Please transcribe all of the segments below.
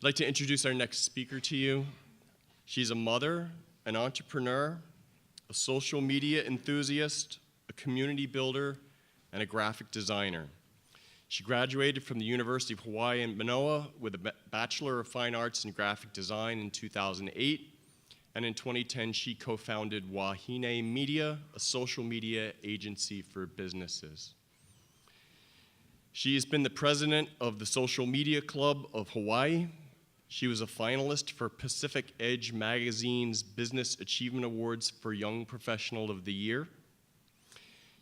I'd like to introduce our next speaker to you. She's a mother, an entrepreneur, a social media enthusiast, a community builder, and a graphic designer. She graduated from the University of Hawaii in Manoa with a Bachelor of Fine Arts in Graphic Design in 2008, and in 2010 she co-founded Wahine Media, a social media agency for businesses. She has been the president of the Social Media Club of Hawaii. She was a finalist for Pacific Edge Magazine's Business Achievement Awards for Young Professional of the Year.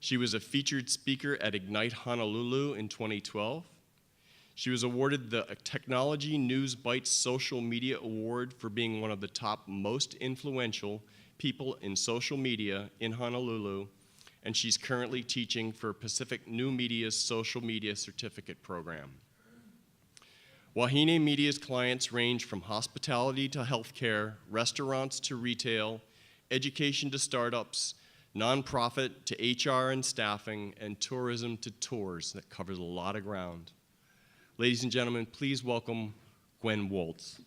She was a featured speaker at Ignite Honolulu in 2012. She was awarded the Technology News Bites Social Media Award for being one of the top most influential people in social media in Honolulu, and she's currently teaching for Pacific New Media's Social Media Certificate Program. Wahine Media's clients range from hospitality to healthcare, restaurants to retail, education to startups, nonprofit to HR and staffing, and tourism to tours. That covers a lot of ground. Ladies and gentlemen, please welcome Gwen Woltz.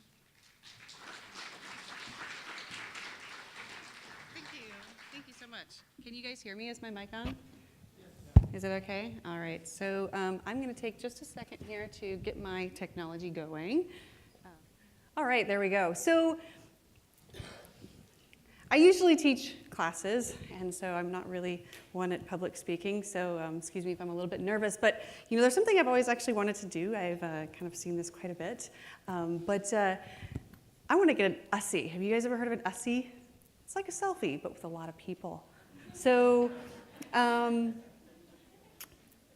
Thank you. Thank you so much. Can you guys hear me? Is my mic on? Is it okay? All right. So I'm going to take just a second here to get my technology going. All right, there we go. So I usually teach classes, and so I'm not really one at public speaking, so excuse me if I'm a little bit nervous, but you know, there's something I've always actually wanted to do. I've kind of seen this quite a bit, but I want to get an USSI. Have you guys ever heard of an USSI? It's like a selfie, but with a lot of people. So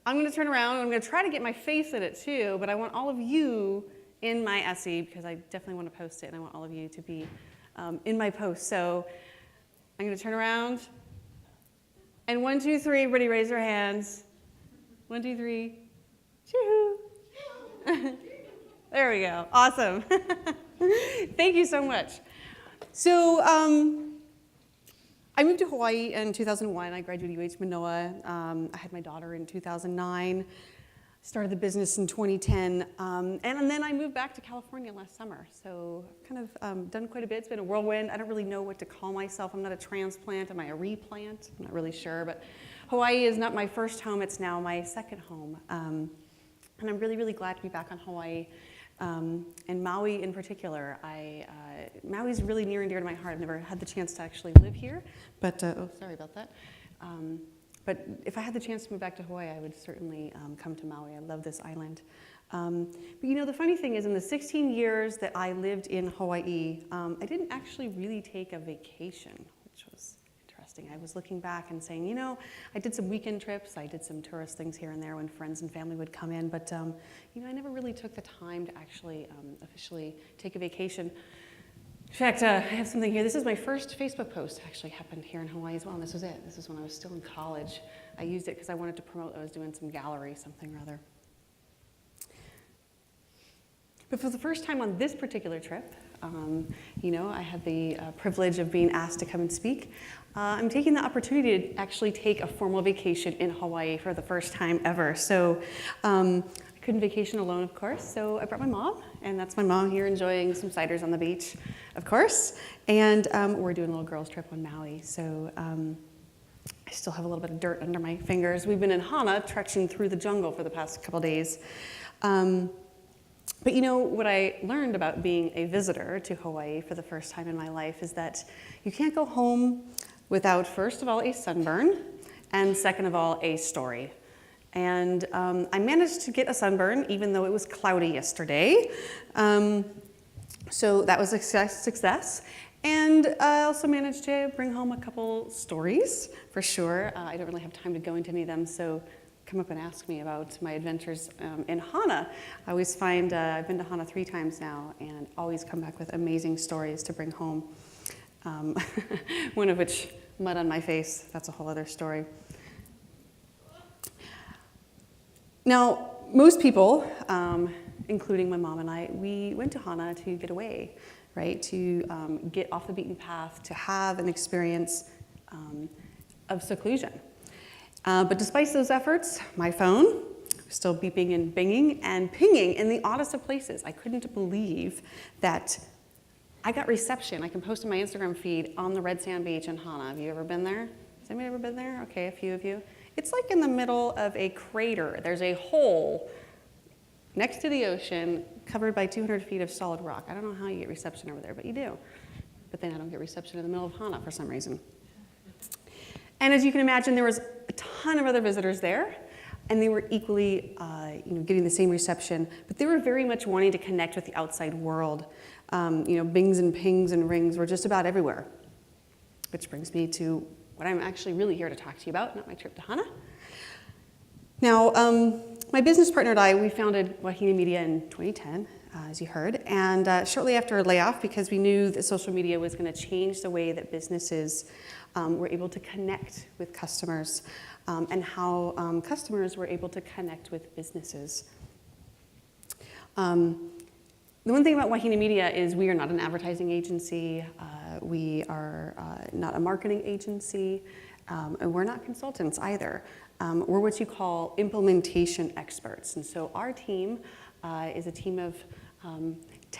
I'm going to turn around, and I'm going to try to get my face in it too, but I want all of you in my USSI, because I definitely want to post it, and I want all of you to be in my post. So I'm going to turn around, and 1, 2, 3, everybody raise your hands. 1, 2, 3, choo-hoo. There we go, awesome. Thank you so much. So I moved to Hawaii in 2001. I graduated UH Manoa. I had my daughter in 2009. Started the business in 2010, and then I moved back to California last summer. So I've kind of done quite a bit. It's been a whirlwind. I don't really know what to call myself. I'm not a transplant. Am I a replant? I'm not really sure. But Hawaii is not my first home. It's now my second home. And I'm really, really glad to be back on Hawaii. And Maui in particular. Maui's really near and dear to my heart. I've never had the chance to actually live here. But, oh, sorry about that. But if I had the chance to move back to Hawaii, I would certainly come to Maui. I love this island. But you know, the funny thing is, in the 16 years that I lived in Hawaii, I didn't actually really take a vacation, which was interesting. I was looking back and saying, you know, I did some weekend trips. I did some tourist things here and there when friends and family would come in. But, you know, I never really took the time to actually officially take a vacation. In fact, I have something here. This is my first Facebook post. Actually happened here in Hawaii as well, and this was it. This is when I was still in college. I used it because I wanted to promote I was doing some gallery, something or other. But for the first time on this particular trip, you know, I had the privilege of being asked to come and speak. I'm taking the opportunity to actually take a formal vacation in Hawaii for the first time ever. So I couldn't vacation alone, of course, so I brought my mom, and that's my mom here enjoying some ciders on the beach, of course. And we're doing a little girls' trip on Maui, so I still have a little bit of dirt under my fingers. We've been in Hana, trekking through the jungle for the past couple days. But you know, what I learned about being a visitor to Hawaii for the first time in my life is that you can't go home without, first of all, a sunburn, and second of all, a story. And I managed to get a sunburn, even though it was cloudy yesterday. So that was a success. And I also managed to bring home a couple stories, for sure. I don't really have time to go into any of them, so come up and ask me about my adventures in Hana. I always find, I've been to Hana 3 times now, and always come back with amazing stories to bring home. One of which, mud on my face, that's a whole other story. Now, most people, including my mom and I, we went to Hana to get away, right? To get off the beaten path, to have an experience of seclusion. But despite those efforts, my phone still beeping and binging and pinging in the oddest of places. I couldn't believe that I got reception. I can post on my Instagram feed on the Red Sand Beach in Hana. Have you ever been there? Has anybody ever been there? Okay, a few of you. It's like in the middle of a crater. There's a hole next to the ocean covered by 200 feet of solid rock. I don't know how you get reception over there, but you do. But then I don't get reception in the middle of Hana for some reason. And as you can imagine, there was a ton of other visitors there, and they were equally getting the same reception, but they were very much wanting to connect with the outside world. Bings and pings and rings were just about everywhere. Which brings me to what I'm actually really here to talk to you about, not my trip to Hana. Now, my business partner and I, we founded Wahine Media in 2010, as you heard, and shortly after a layoff, because we knew that social media was going to change the way that businesses were able to connect with customers and how customers were able to connect with businesses. The one thing about Wahine Media is we are not an advertising agency, we are not a marketing agency, and we're not consultants either. We're what you call implementation experts. And so our team is a team of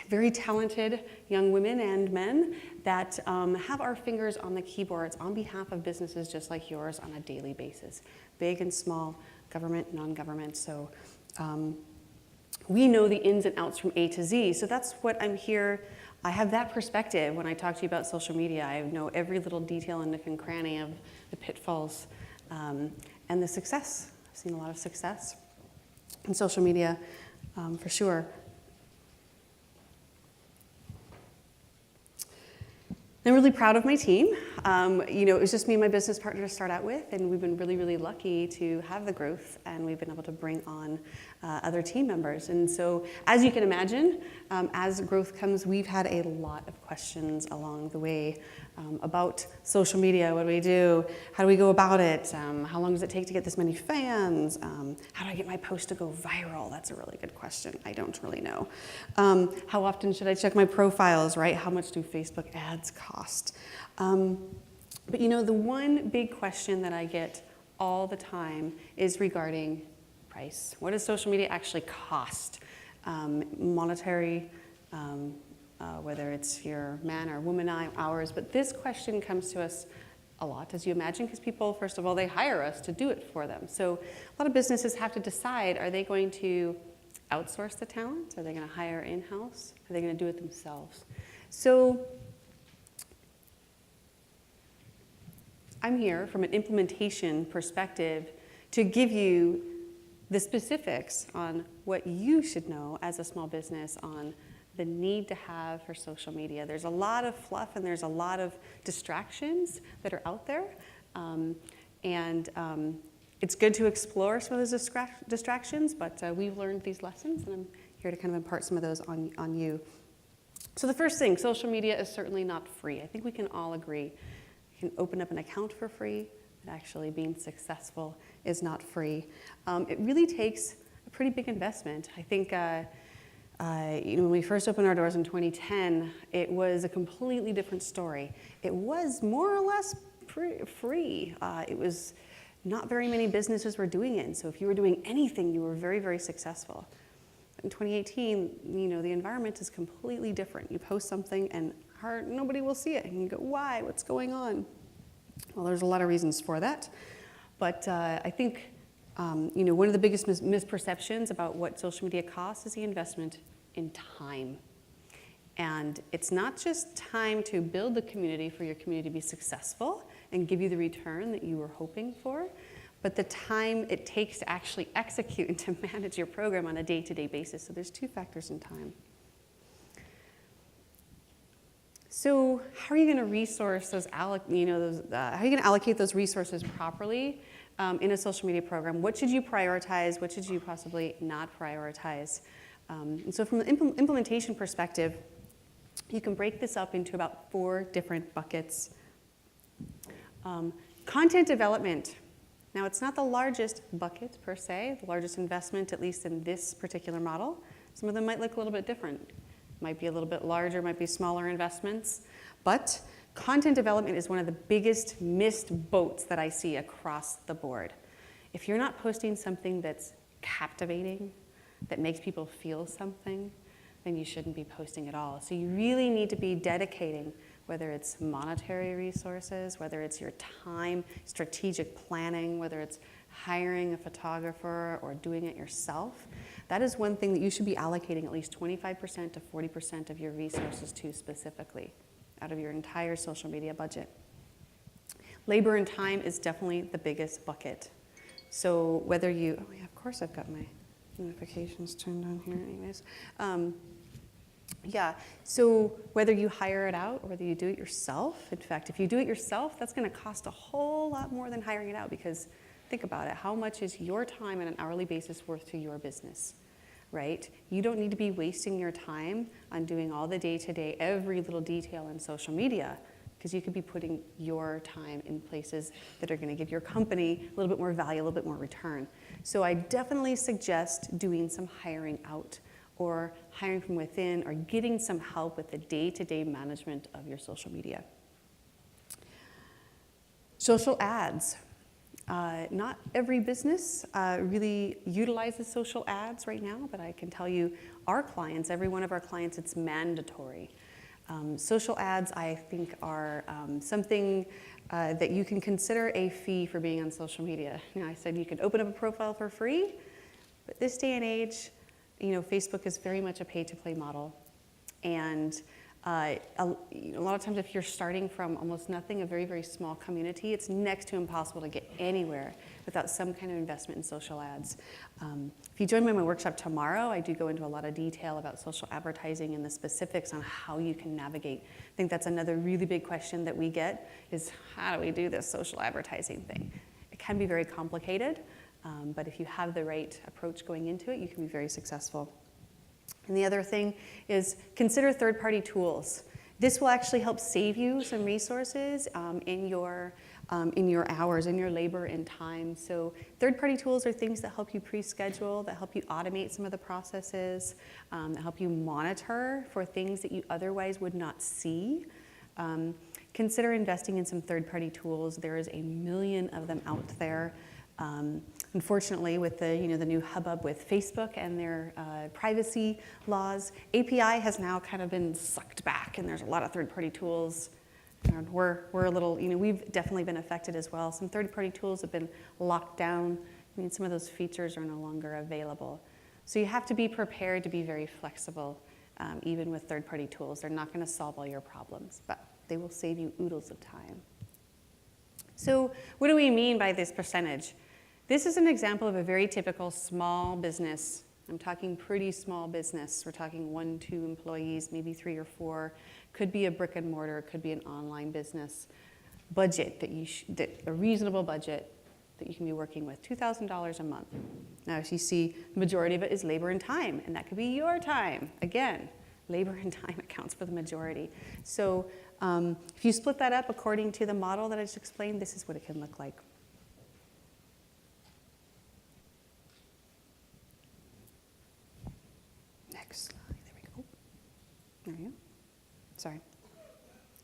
very talented young women and men that have our fingers on the keyboards on behalf of businesses just like yours on a daily basis, big and small, government, non-government. So we know the ins and outs from A to Z. So that's what I'm here. I have that perspective when I talk to you about social media. I know every little detail and nook and cranny of the pitfalls and the success. I've seen a lot of success in social media for sure. I'm really proud of my team. It was just me and my business partner to start out with, and we've been really, really lucky to have the growth, and we've been able to bring on other team members. And so, as you can imagine, as growth comes, we've had a lot of questions along the way about social media. What do we do? How do we go about it? How long does it take to get this many fans? How do I get my post to go viral? That's a really good question. I don't really know. How often should I check my profiles, right? How much do Facebook ads cost? But the one big question that I get all the time is regarding price. What does social media actually cost? Monetary, whether it's your man or woman hours, but this question comes to us a lot, as you imagine, because people, first of all, they hire us to do it for them. So a lot of businesses have to decide, are they going to outsource the talent? Are they going to hire in-house? Are they going to do it themselves? So I'm here from an implementation perspective to give you the specifics on what you should know as a small business on the need to have for social media. There's a lot of fluff and there's a lot of distractions that are out there. It's good to explore some of those distractions, but we've learned these lessons, and I'm here to kind of impart some of those on you. So the first thing, social media is certainly not free. I think we can all agree. You can open up an account for free, but actually being successful is not free. It really takes a pretty big investment. I think when we first opened our doors in 2010, it was a completely different story. It was more or less free. It was not very many businesses were doing it, and so if you were doing anything, you were very, very successful. In 2018, the environment is completely different. You post something and nobody will see it, and you go, why? What's going on? Well, there's a lot of reasons for that, but I think one of the biggest misperceptions about what social media costs is the investment in time. And it's not just time to build the community for your community to be successful and give you the return that you were hoping for, but the time it takes to actually execute and to manage your program on a day-to-day basis. So there's two factors in time. So how are you going to resource those? How are you going to allocate those resources properly in a social media program? What should you prioritize? What should you possibly not prioritize? And so from the implementation perspective, you can break this up into about 4 different buckets. Content development. Now, it's not the largest bucket per se, the largest investment, at least in this particular model. Some of them might look a little bit different. Might be a little bit larger, might be smaller investments. But content development is one of the biggest missed boats that I see across the board. If you're not posting something that's captivating, that makes people feel something, then you shouldn't be posting at all. So you really need to be dedicating, whether it's monetary resources, whether it's your time, strategic planning, whether it's hiring a photographer or doing it yourself. That is one thing that you should be allocating at least 25% to 40% of your resources to specifically out of your entire social media budget. Labor and time is definitely the biggest bucket. So whether you, oh yeah, of course I've got my notifications turned on here anyways. Yeah, so whether you hire it out or whether you do it yourself, in fact, if you do it yourself, that's gonna cost a whole lot more than hiring it out, because think about it, how much is your time on an hourly basis worth to your business, right? You don't need to be wasting your time on doing all the day-to-day, every little detail in social media, because you could be putting your time in places that are gonna give your company a little bit more value, a little bit more return. So I definitely suggest doing some hiring out or hiring from within or getting some help with the day-to-day management of your social media. Social ads. Not every business really utilizes social ads right now, but I can tell you our clients, every one of our clients, it's mandatory. Social ads, I think, are something that you can consider a fee for being on social media. Now, I said you could open up a profile for free, but this day and age, you know, Facebook is very much a pay-to-play model. And a lot of times if you're starting from almost nothing, a very, very small community, it's next to impossible to get anywhere without some kind of investment in social ads. If you join me in my workshop tomorrow, I do go into a lot of detail about social advertising and the specifics on how you can navigate. I think that's another really big question that we get is, how do we do this social advertising thing? It can be very complicated, but if you have the right approach going into it, you can be very successful. And the other thing is consider third-party tools. This will actually help save you some resources in your hours, in your labor and time. So third-party tools are things that help you pre-schedule, that help you automate some of the processes, that help you monitor for things that you otherwise would not see. Consider investing in some third-party tools. There is a million of them out there. Unfortunately, with the new hubbub with Facebook and their privacy laws, API has now kind of been sucked back, and there's a lot of third-party tools. And we're a little, we've definitely been affected as well. Some third-party tools have been locked down. I mean, some of those features are no longer available. So you have to be prepared to be very flexible, even with third-party tools. They're not going to solve all your problems, but they will save you oodles of time. So what do we mean by this percentage? This is an example of a very typical small business. I'm talking pretty small business. We're talking 1, 2 employees, maybe 3 or 4. Could be a brick and mortar, could be an online business. Budget a reasonable budget that you can be working with, $2,000 a month. Now, as you see, the majority of it is labor and time, and that could be your time. Again, labor and time accounts for the majority. So if you split that up according to the model that I just explained, this is what it can look like. Next slide, there we go. There we go. Sorry.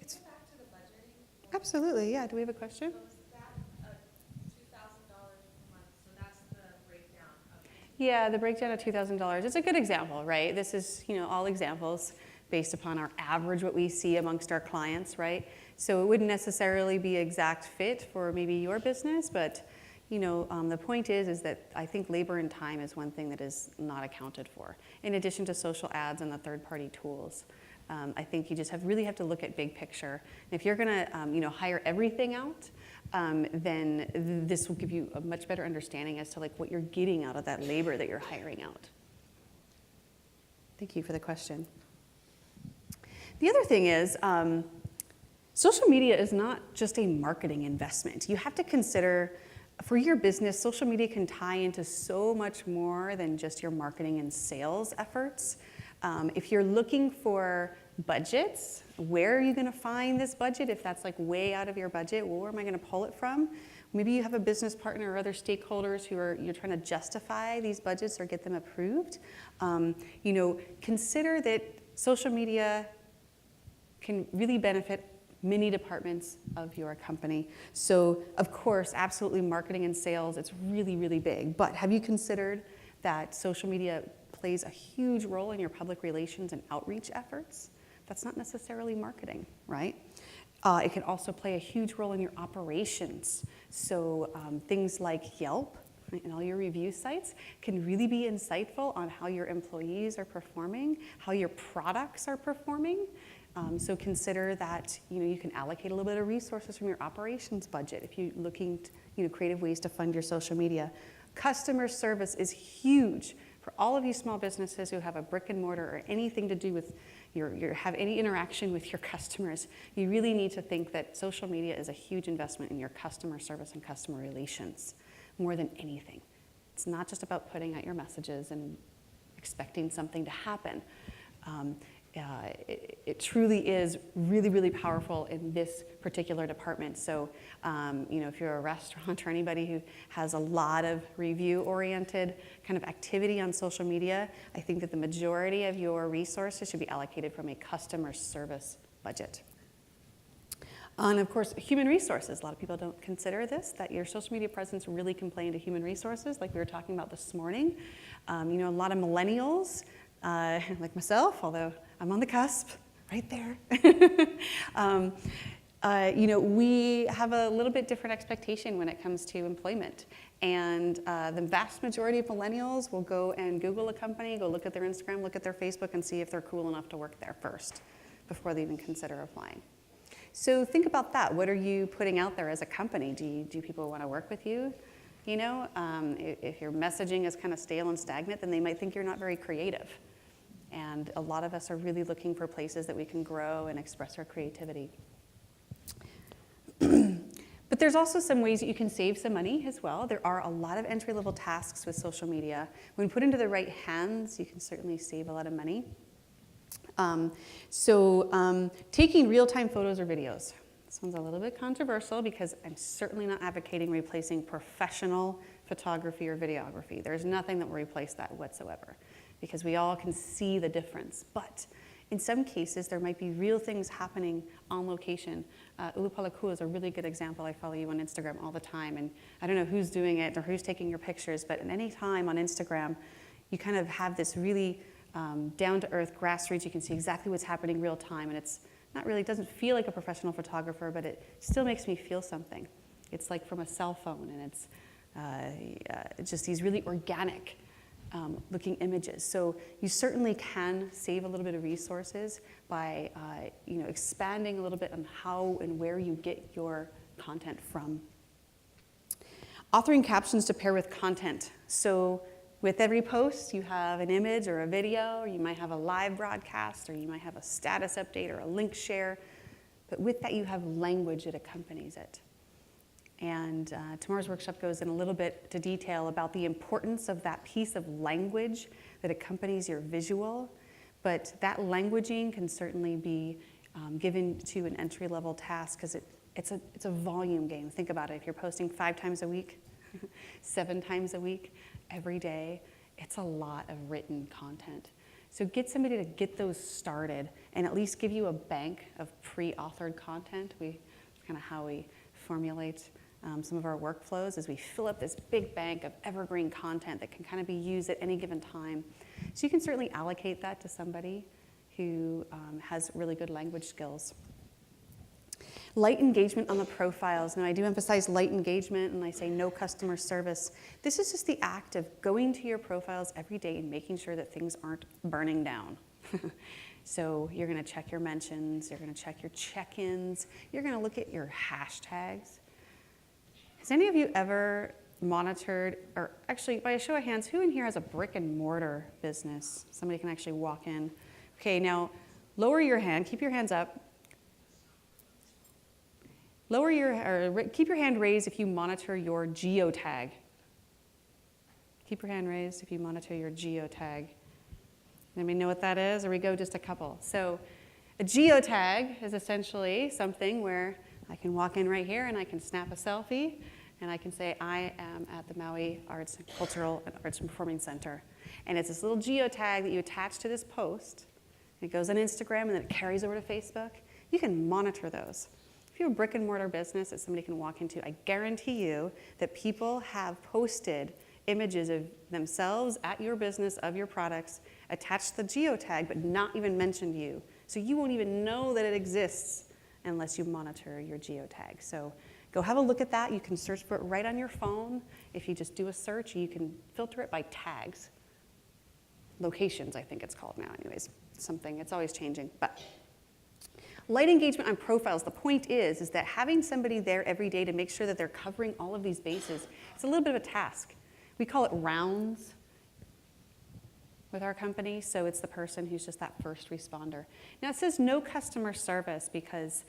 It's back to the budgeting. Absolutely, yeah. Do we have a question? So is that $2,000 per month? So that's the breakdown of. Yeah, the breakdown of $2,000. It's a good example, right? This is, all examples based upon our average, what we see amongst our clients, right? So it wouldn't necessarily be exact fit for maybe your business, but the point is that I think labor and time is one thing that is not accounted for, in addition to social ads and the third-party tools. I think you just really have to look at big picture. And if you're going to, hire everything out, then this will give you a much better understanding as to what you're getting out of that labor that you're hiring out. Thank you for the question. The other thing is, social media is not just a marketing investment. You have to consider, for your business, social media can tie into so much more than just your marketing and sales efforts. If you're looking for budgets, where are you going to find this budget? If that's way out of your budget, well, where am I going to pull it from? Maybe you have a business partner or other stakeholders who you're trying to justify these budgets or get them approved. Consider that social media can really benefit many departments of your company. So, of course, absolutely marketing and sales, it's really, really big. But have you considered that social media plays a huge role in your public relations and outreach efforts. That's not necessarily marketing, right? It can also play a huge role in your operations. So things like Yelp and all your review sites can really be insightful on how your employees are performing, how your products are performing. So consider that you can allocate a little bit of resources from your operations budget if you're looking to creative ways to fund your social media. Customer service is huge for all of you small businesses who have a brick and mortar or anything to do with have any interaction with your customers. You really need to think that social media is a huge investment in your customer service and customer relations more than anything. It's not just about putting out your messages and expecting something to happen. It truly is really, really powerful in this particular department. So, if you're a restaurant or anybody who has a lot of review-oriented kind of activity on social media, I think that the majority of your resources should be allocated from a customer service budget. And of course, human resources. A lot of people don't consider this, that your social media presence really can play into human resources, like we were talking about this morning. A lot of millennials, like myself, although I'm on the cusp, right there. We have a little bit different expectation when it comes to employment. And the vast majority of millennials will go and Google a company, go look at their Instagram, look at their Facebook, and see if they're cool enough to work there first before they even consider applying. So think about that. What are you putting out there as a company? Do people want to work with you? If your messaging is kind of stale and stagnant, then they might think you're not very creative. And a lot of us are really looking for places that we can grow and express our creativity. But there's also some ways that you can save some money as well. There are a lot of entry-level tasks with social media. When put into the right hands, you can certainly save a lot of money. Taking real-time photos or videos. This one's a little bit controversial because I'm certainly not advocating replacing professional photography or videography. There's nothing that will replace that whatsoever because we all can see the difference. But in some cases, there might be real things happening on location. Ulupalaku is a really good example. I follow you on Instagram all the time, and I don't know who's doing it or who's taking your pictures, but at any time on Instagram, you kind of have this really down-to-earth grassroots. You can see exactly what's happening real time, and it's not really, it doesn't feel like a professional photographer, but it still makes me feel something. It's like from a cell phone, and it's just these really organic looking images. So you certainly can save a little bit of resources by expanding a little bit on how and where you get your content from. Authoring captions to pair with content. So with every post, you have an image or a video, or you might have a live broadcast, or you might have a status update or a link share. But with that, you have language that accompanies it. And tomorrow's workshop goes in a little bit to detail about the importance of that piece of language that accompanies your visual. But that languaging can certainly be given to an entry-level task because it's a volume game. Think about it. If you're posting 5 times a week, 7 times a week, every day, it's a lot of written content. So get somebody to get those started and at least give you a bank of pre-authored content. It's kind of how we formulate some of our workflows as we fill up this big bank of evergreen content that can kind of be used at any given time. So you can certainly allocate that to somebody who has really good language skills. Light engagement on the profiles. Now, I do emphasize light engagement, and I say no customer service. This is just the act of going to your profiles every day and making sure that things aren't burning down. So you're going to check your mentions, you're going to check your check-ins, you're going to look at your hashtags. Has any of you ever monitored, or actually, by a show of hands, who in here has a brick and mortar business? Somebody can actually walk in. Okay, now lower your hand, keep your hands up. Keep your hand raised if you monitor your geotag. Keep your hand raised if you monitor your geotag. Anybody know what that is? Or we go just a couple. So a geotag is essentially something where I can walk in right here and I can snap a selfie and I can say I am at the Maui Arts and Cultural and Arts and Performing Center. And it's this little geotag that you attach to this post. It goes on Instagram and then it carries over to Facebook. You can monitor those. If you have a brick and mortar business that somebody can walk into, I guarantee you that people have posted images of themselves at your business, of your products, attach the geotag, but not even mention you. So you won't even know that it exists unless you monitor your geotag. So go have a look at that. You can search for it right on your phone. If you just do a search, you can filter it by tags. Locations, I think it's called now anyways. Something, it's always changing. But light engagement on profiles, the point is that having somebody there every day to make sure that they're covering all of these bases, it's a little bit of a task. We call it rounds with our company, so it's the person who's just that first responder. Now it says no customer service because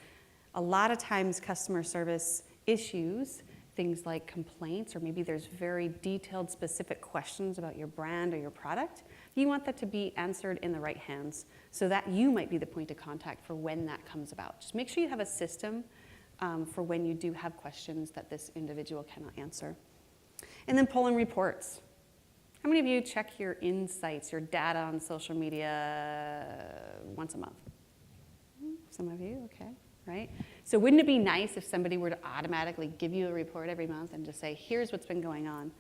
a lot of times customer service issues, things like complaints, or maybe there's very detailed, specific questions about your brand or your product, you want that to be answered in the right hands so that you might be the point of contact for when that comes about. Just make sure you have a system for when you do have questions that this individual cannot answer. And then pull in reports. How many of you check your insights, your data on social media once a month? Some of you, okay, right? So wouldn't it be nice if somebody were to automatically give you a report every month and just say, here's what's been going on,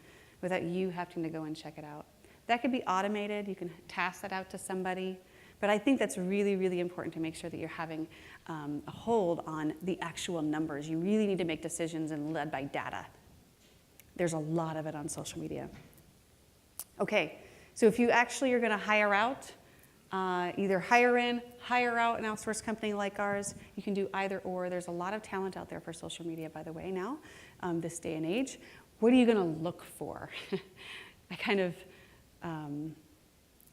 without you having to go and check it out? That could be automated. You can task that out to somebody. But I think that's really, really important to make sure that you're having a hold on the actual numbers. You really need to make decisions and led by data. There's a lot of it on social media. Okay, so if you actually are going to hire out, either hire in, hire out an outsourced company like ours, you can do either or. There's a lot of talent out there for social media, by the way, now, this day and age. What are you going to look for? I kind of,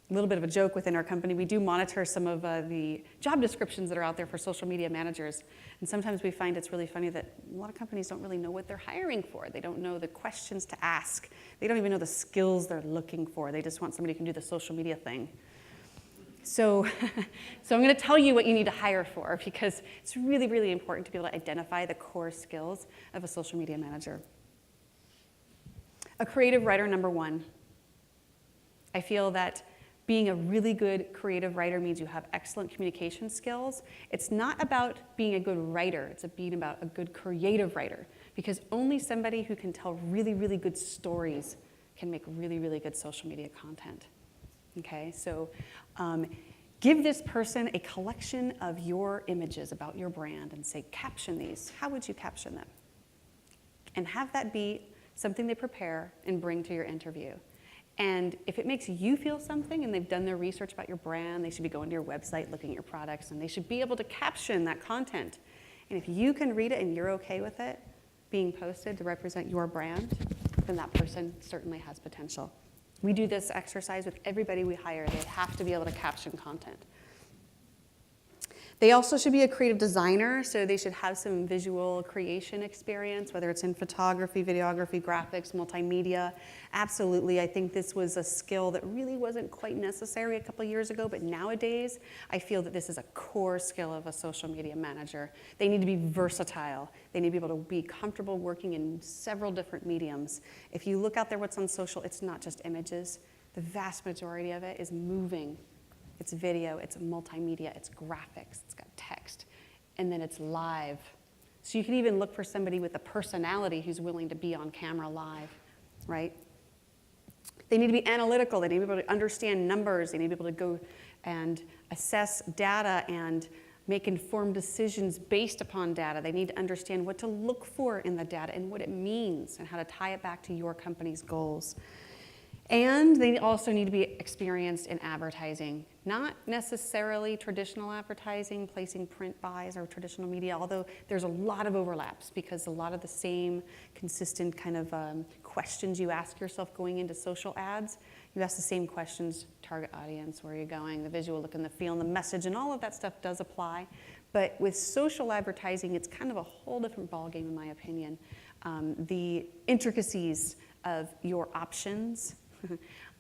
a little bit of a joke within our company. We do monitor some of the job descriptions that are out there for social media managers. And sometimes we find it's really funny that a lot of companies don't really know what they're hiring for. They don't know the questions to ask. They don't even know the skills they're looking for. They just want somebody who can do the social media thing. So, so I'm going to tell you what you need to hire for because it's really, really important to be able to identify the core skills of a social media manager. A creative writer, number one. I feel that being a really good creative writer means you have excellent communication skills. It's not about being a good writer, it's being about a good creative writer, because only somebody who can tell really, really good stories can make really, really good social media content. Okay, so give this person a collection of your images about your brand and say, caption these. How would you caption them? And have that be something they prepare and bring to your interview. And if it makes you feel something and they've done their research about your brand, they should be going to your website, looking at your products, and they should be able to caption that content. And if you can read it and you're okay with it being posted to represent your brand, then that person certainly has potential. We do this exercise with everybody we hire. They have to be able to caption content. They also should be a creative designer, so they should have some visual creation experience, whether it's in photography, videography, graphics, multimedia. Absolutely, I think this was a skill that really wasn't quite necessary a couple years ago, but nowadays, I feel that this is a core skill of a social media manager. They need to be versatile. They need to be able to be comfortable working in several different mediums. If you look out there what's on social, it's not just images. The vast majority of it is moving. It's video, it's multimedia, it's graphics, it's got text, and then it's live. So you can even look for somebody with a personality who's willing to be on camera live, right? They need to be analytical, they need to be able to understand numbers, they need to be able to go and assess data and make informed decisions based upon data. They need to understand what to look for in the data and what it means and how to tie it back to your company's goals. And they also need to be experienced in advertising, not necessarily traditional advertising, placing print buys or traditional media, although there's a lot of overlaps because a lot of the same consistent kind of questions you ask yourself going into social ads, you ask the same questions, target audience, where are you going, the visual look and the feel and the message, and all of that stuff does apply. But with social advertising, it's kind of a whole different ballgame in my opinion. The intricacies of your options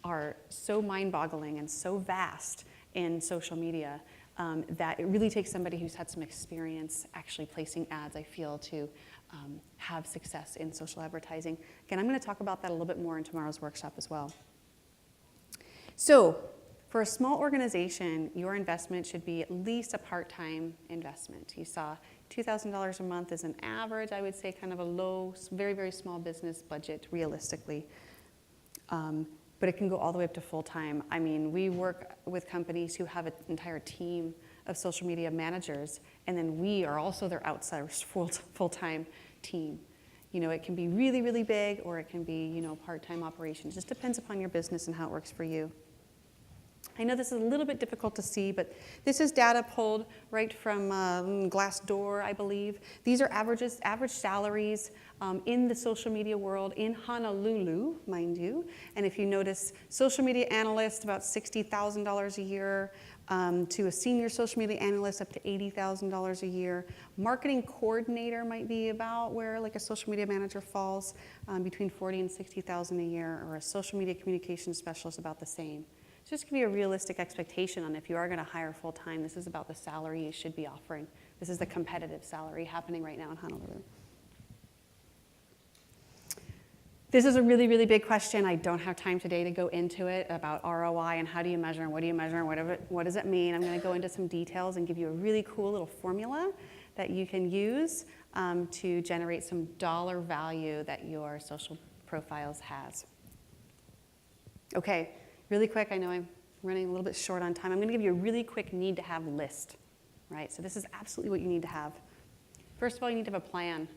are so mind-boggling and so vast in social media that it really takes somebody who's had some experience actually placing ads, I feel, to have success in social advertising. Again, I'm going to talk about that a little bit more in tomorrow's workshop as well. So, for a small organization, your investment should be at least a part-time investment. You saw $2,000 a month is an average, I would say, kind of a low, very, very small business budget, realistically. But it can go all the way up to full-time. I mean, we work with companies who have an entire team of social media managers, and then we are also their outsourced full-time team. You know, it can be really, really big, or it can be, you know, part-time operations. It just depends upon your business and how it works for you. I know this is a little bit difficult to see, but this is data pulled right from Glassdoor, I believe. These are average salaries in the social media world in Honolulu, mind you. And if you notice, social media analyst, about $60,000 a year, to a senior social media analyst up to $80,000 a year. Marketing coordinator might be about where like a social media manager falls, between $40,000 and $60,000 a year, or a social media communications specialist about the same. So just give you a realistic expectation on if you are going to hire full-time, this is about the salary you should be offering. This is the competitive salary happening right now in Honolulu. This is a really, really big question. I don't have time today to go into it about ROI and how do you measure and what do you measure and what does it mean. I'm going to go into some details and give you a really cool little formula that you can use to generate some dollar value that your social profiles has. Okay. Really quick, I know I'm running a little bit short on time. I'm going to give you a really quick need to have list, right? So this is absolutely what you need to have. First of all, you need to have a plan.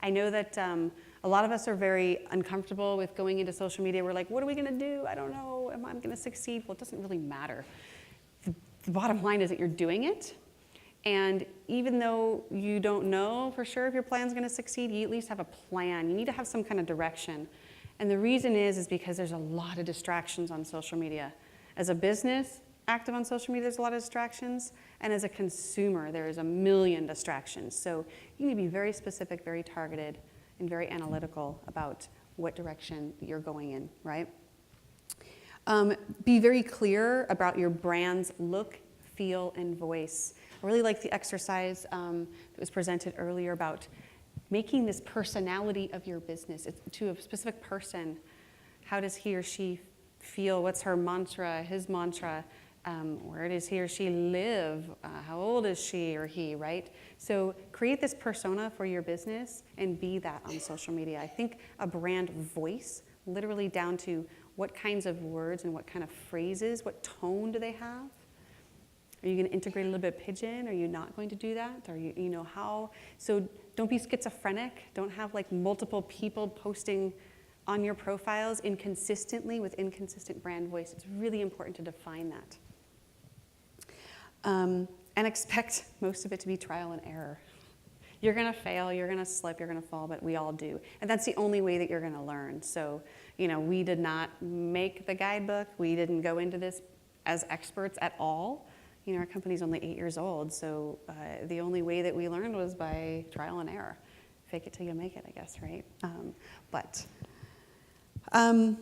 I know that a lot of us are very uncomfortable with going into social media. We're like, what are we going to do? I don't know. Am I going to succeed? Well, it doesn't really matter. The bottom line is that you're doing it. And even though you don't know for sure if your plan's going to succeed, you at least have a plan. You need to have some kind of direction. And the reason is because there's a lot of distractions on social media. As a business active on social media, there's a lot of distractions. And as a consumer, there is a million distractions. So you need to be very specific, very targeted, and very analytical about what direction you're going in, right? Be very clear about your brand's look, feel, and voice. I really like the exercise that was presented earlier about making this personality of your business to a specific person. How does he or she feel? What's her mantra, his mantra? Where does he or she live? How old is she or he, right? So create this persona for your business and be that on social media. I think a brand voice, literally down to what kinds of words and what kind of phrases, what tone do they have? Are you going to integrate a little bit of pigeon? Are you not going to do that? Are you know, how? So don't be schizophrenic. Don't have like multiple people posting on your profiles inconsistently with inconsistent brand voice. It's really important to define that. And expect most of it to be trial and error. You're going to fail, you're going to slip, you're going to fall, but we all do. And that's the only way that you're going to learn. So, you know, we did not make the guidebook. We didn't go into this as experts at all. You know, our company's only 8 years old, so the only way that we learned was by trial and error. Fake it till you make it, I guess, right? And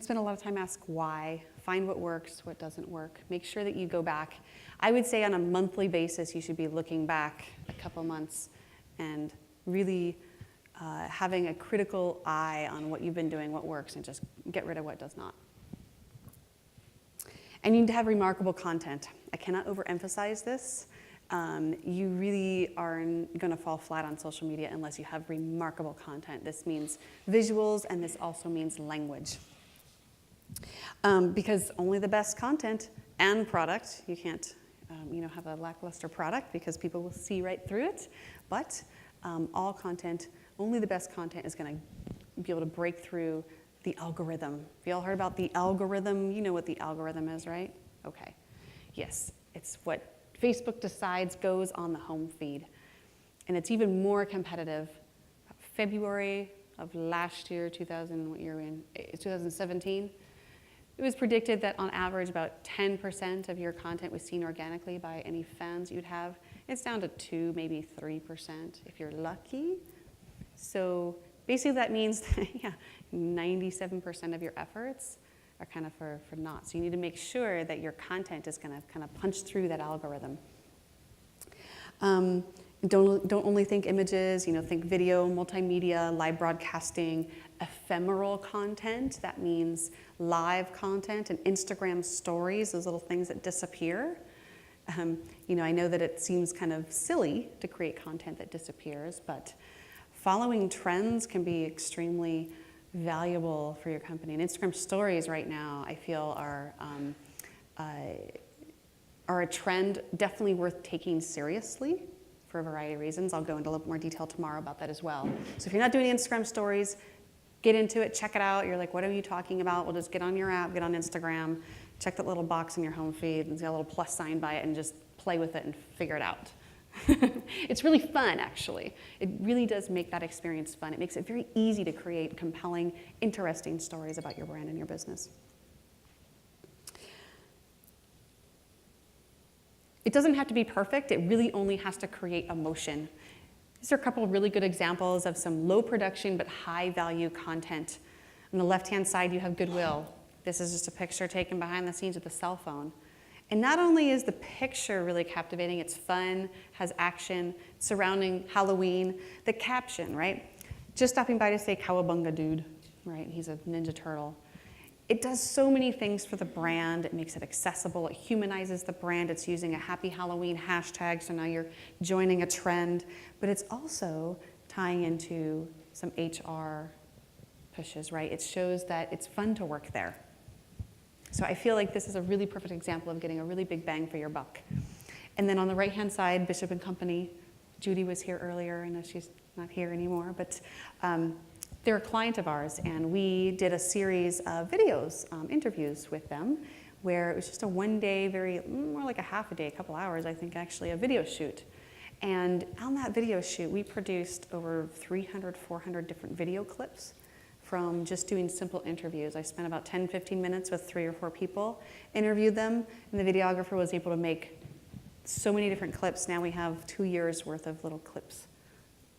spend a lot of time ask why. Find what works, what doesn't work. Make sure that you go back. I would say on a monthly basis, you should be looking back a couple months and really having a critical eye on what you've been doing, what works, and just get rid of what does not. And you need to have remarkable content. I cannot overemphasize this. You really are going to fall flat on social media unless you have remarkable content. This means visuals, and this also means language. Because only the best content and product, you can't have a lackluster product because people will see right through it, but all content, only the best content is going to be able to break through the algorithm. Have you all heard about the algorithm? You know what the algorithm is, right? Okay. Yes, it's what Facebook decides goes on the home feed. And it's even more competitive. February of last year, 2017, it was predicted that on average about 10% of your content was seen organically by any fans you'd have. It's down to 2, maybe 3% if you're lucky. So basically that means that, 97% of your efforts are kind of for naught. So you need to make sure that your content is going to kind of punch through that algorithm. Don't only think images, think video, multimedia, live broadcasting, ephemeral content. That means live content and Instagram stories, those little things that disappear. I know that it seems kind of silly to create content that disappears, but following trends can be extremely valuable for your company. And Instagram stories right now, I feel are a trend definitely worth taking seriously for a variety of reasons. I'll go into a little more detail tomorrow about that as well. So if you're not doing Instagram stories, get into it, check it out. You're like, what are you talking about? Well, just get on your app, get on Instagram, check that little box in your home feed, and it's got a little plus sign by it, and just play with it and figure it out. It's really fun, actually. It really does make that experience fun. It makes it very easy to create compelling, interesting stories about your brand and your business. It doesn't have to be perfect. It really only has to create emotion. These are a couple of really good examples of some low production but high value content. On the left-hand side, you have Goodwill. This is just a picture taken behind the scenes with a cell phone. And not only is the picture really captivating, it's fun, has action, surrounding Halloween, the caption, right? Just stopping by to say cowabunga dude, right? He's a Ninja Turtle. It does so many things for the brand. It makes it accessible. It humanizes the brand. It's using a happy Halloween hashtag, so now you're joining a trend. But it's also tying into some HR pushes, right? It shows that it's fun to work there. So I feel like this is a really perfect example of getting a really big bang for your buck. And then on the right-hand side, Bishop & Company. Judy was here earlier. I know she's not here anymore, but they're a client of ours, and we did a series of videos, interviews with them, where it was just a one-day, more like a half a day, a couple hours, I think, actually, a video shoot. And on that video shoot, we produced over 300, 400 different video clips from just doing simple interviews. I spent about 10, 15 minutes with 3 or 4 people, interviewed them, and the videographer was able to make so many different clips. Now we have 2 years worth of little clips,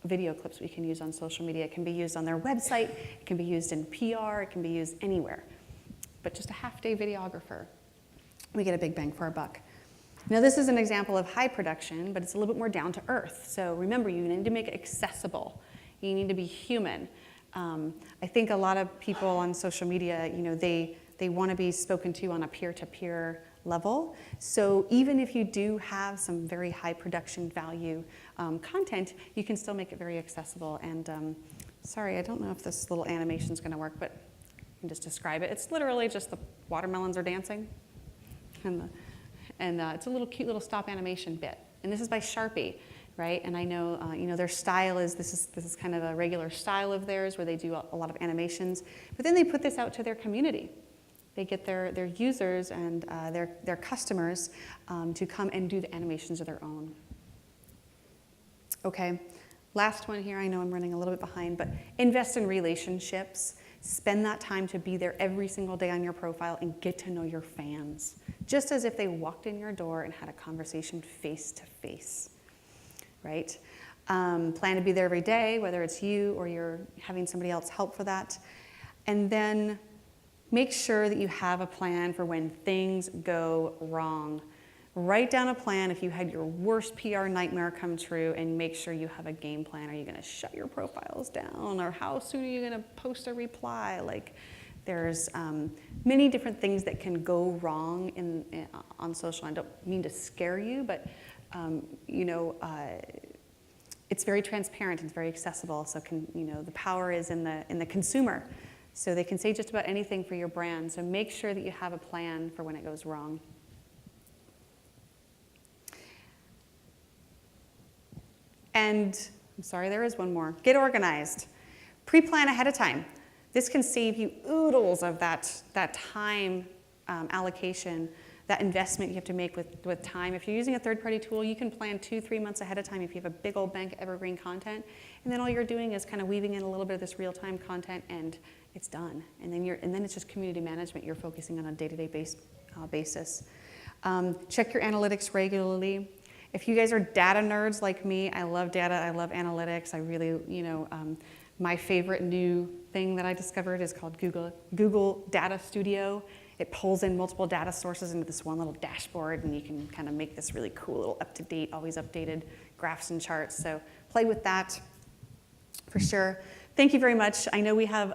video clips we can use on social media. It can be used on their website, it can be used in PR, it can be used anywhere. But just a half-day videographer, we get a big bang for our buck. Now this is an example of high production, but it's a little bit more down to earth. So remember, you need to make it accessible. You need to be human. I think a lot of people on social media, they want to be spoken to on a peer-to-peer level. So even if you do have some very high production value content, you can still make it very accessible. And sorry, I don't know if this little animation is going to work, but I can just describe it. It's literally just the watermelons are dancing, and it's a little cute little stop animation bit. And this is by Sharpie, right? And I know, their style is this is kind of a regular style of theirs, where they do a lot of animations. But then they put this out to their community. They get their users and their customers to come and do the animations of their own. Okay, last one here. I know I'm running a little bit behind, but invest in relationships. Spend that time to be there every single day on your profile and get to know your fans, just as if they walked in your door and had a conversation face to face, right? Plan to be there every day, whether it's you or you're having somebody else help for that. And then make sure that you have a plan for when things go wrong. Write down a plan if you had your worst PR nightmare come true, and make sure you have a game plan. Are you going to shut your profiles down? Or how soon are you going to post a reply? Like, there's many different things that can go wrong on social. I don't mean to scare you, but it's very transparent. It's very accessible. So the power is in the consumer. So they can say just about anything for your brand. So make sure that you have a plan for when it goes wrong. And I'm sorry, there is one more. Get organized. Pre-plan ahead of time. This can save you oodles of that time allocation, that investment you have to make with time. If you're using a third-party tool, you can plan 2-3 months ahead of time if you have a big old bank of evergreen content. And then all you're doing is kind of weaving in a little bit of this real-time content, and it's done. And then it's just community management. You're focusing on a day-to-day basis. Check your analytics regularly. If you guys are data nerds like me, I love data, I love analytics. I really, my favorite new thing that I discovered is called Google Data Studio. It pulls in multiple data sources into this one little dashboard, and you can kind of make this really cool little up-to-date, always updated graphs and charts. So play with that for sure. Thank you very much. I know we have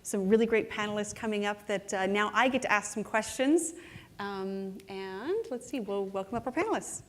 some really great panelists coming up that now I get to ask some questions. And let's see, we'll welcome up our panelists.